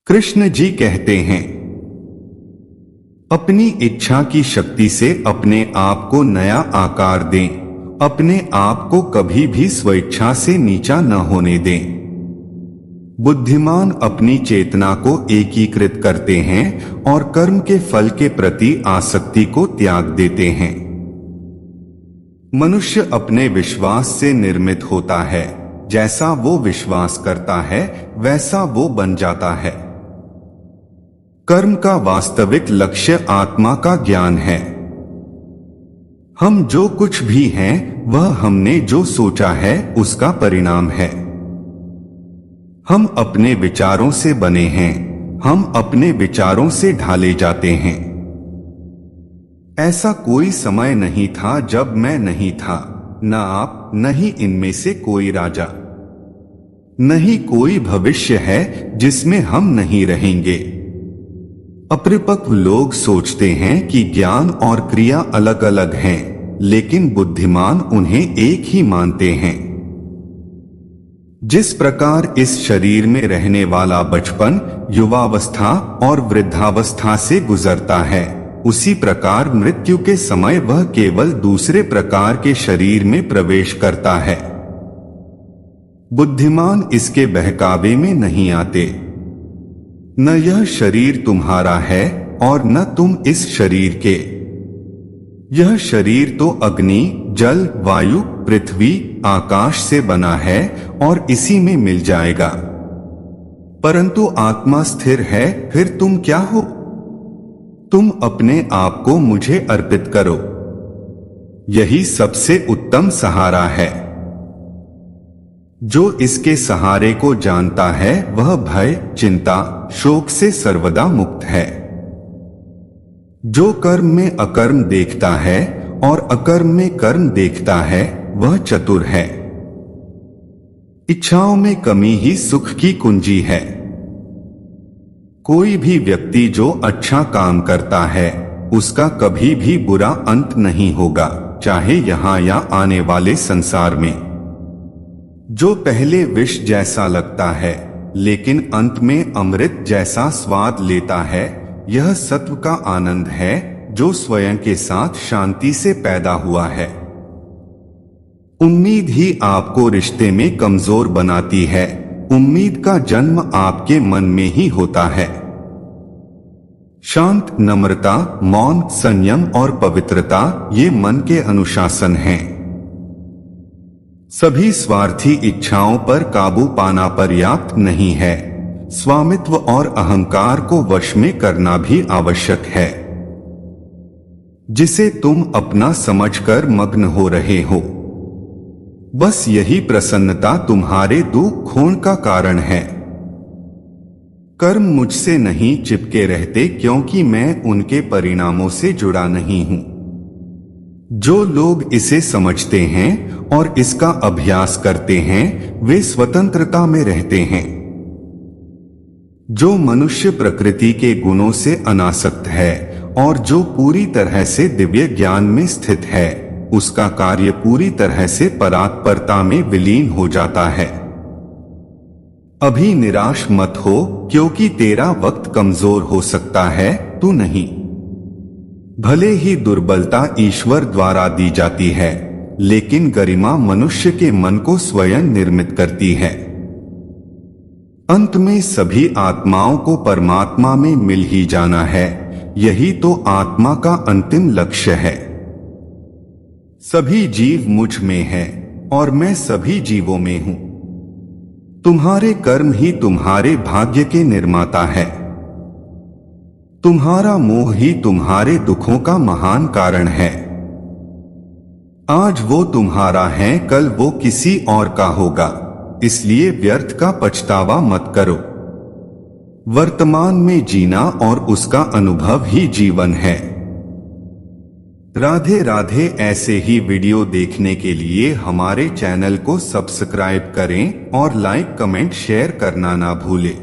कृष्ण जी कहते हैं, अपनी इच्छा की शक्ति से अपने आप को नया आकार दें, अपने आप को कभी भी स्वेच्छा से नीचा न होने दें। बुद्धिमान अपनी चेतना को एकीकृत करते हैं और कर्म के फल के प्रति आसक्ति को त्याग देते हैं। मनुष्य अपने विश्वास से निर्मित होता है, जैसा वो विश्वास करता है वैसा वो बन जाता है। कर्म का वास्तविक लक्ष्य आत्मा का ज्ञान है। हम जो कुछ भी हैं वह हमने जो सोचा है उसका परिणाम है। हम अपने विचारों से बने हैं, हम अपने विचारों से ढाले जाते हैं। ऐसा कोई समय नहीं था जब मैं नहीं था, न आप, न ही इनमें से कोई राजा। नहीं कोई भविष्य है जिसमें हम नहीं रहेंगे। अपरिपक्व लोग सोचते हैं कि ज्ञान और क्रिया अलग अलग हैं, लेकिन बुद्धिमान उन्हें एक ही मानते हैं। जिस प्रकार इस शरीर में रहने वाला बचपन, युवावस्था और वृद्धावस्था से गुजरता है, उसी प्रकार मृत्यु के समय वह केवल दूसरे प्रकार के शरीर में प्रवेश करता है। बुद्धिमान इसके बहकावे में नहीं आते। न यह शरीर तुम्हारा है और न तुम इस शरीर के। यह शरीर तो अग्नि, जल, वायु, पृथ्वी, आकाश से बना है और इसी में मिल जाएगा। परंतु आत्मा स्थिर है, फिर तुम क्या हो? तुम अपने आप को मुझे अर्पित करो। यही सबसे उत्तम सहारा है। जो इसके सहारे को जानता है वह भय, चिंता, शोक से सर्वदा मुक्त है। जो कर्म में अकर्म देखता है और अकर्म में कर्म देखता है वह चतुर है। इच्छाओं में कमी ही सुख की कुंजी है। कोई भी व्यक्ति जो अच्छा काम करता है उसका कभी भी बुरा अंत नहीं होगा, चाहे यहाँ या आने वाले संसार में। जो पहले विष जैसा लगता है लेकिन अंत में अमृत जैसा स्वाद लेता है, यह सत्व का आनंद है जो स्वयं के साथ शांति से पैदा हुआ है। उम्मीद ही आपको रिश्ते में कमजोर बनाती है। उम्मीद का जन्म आपके मन में ही होता है। शांत, नम्रता, मौन, संयम और पवित्रता ये मन के अनुशासन हैं। सभी स्वार्थी इच्छाओं पर काबू पाना पर्याप्त नहीं है। स्वामित्व और अहंकार को वश में करना भी आवश्यक है। जिसे तुम अपना समझकर मग्न हो रहे हो, बस यही प्रसन्नता तुम्हारे दुख खोन का कारण है। कर्म मुझसे नहीं चिपके रहते क्योंकि मैं उनके परिणामों से जुड़ा नहीं हूं। जो लोग इसे समझते हैं और इसका अभ्यास करते हैं वे स्वतंत्रता में रहते हैं। जो मनुष्य प्रकृति के गुणों से अनासक्त है और जो पूरी तरह से दिव्य ज्ञान में स्थित है, उसका कार्य पूरी तरह से परात्परता में विलीन हो जाता है। अभी निराश मत हो, क्योंकि तेरा वक्त कमजोर हो सकता है, तू नहीं। भले ही दुर्बलता ईश्वर द्वारा दी जाती है, लेकिन गरिमा मनुष्य के मन को स्वयं निर्मित करती है। अंत में सभी आत्माओं को परमात्मा में मिल ही जाना है। यही तो आत्मा का अंतिम लक्ष्य है। सभी जीव मुझ में है और मैं सभी जीवों में हूं। तुम्हारे कर्म ही तुम्हारे भाग्य के निर्माता है। तुम्हारा मोह ही तुम्हारे दुखों का महान कारण है। आज वो तुम्हारा है, कल वो किसी और का होगा, इसलिए व्यर्थ का पछतावा मत करो। वर्तमान में जीना और उसका अनुभव ही जीवन है। राधे राधे। ऐसे ही वीडियो देखने के लिए हमारे चैनल को सब्सक्राइब करें और लाइक, कमेंट, शेयर करना ना भूलें।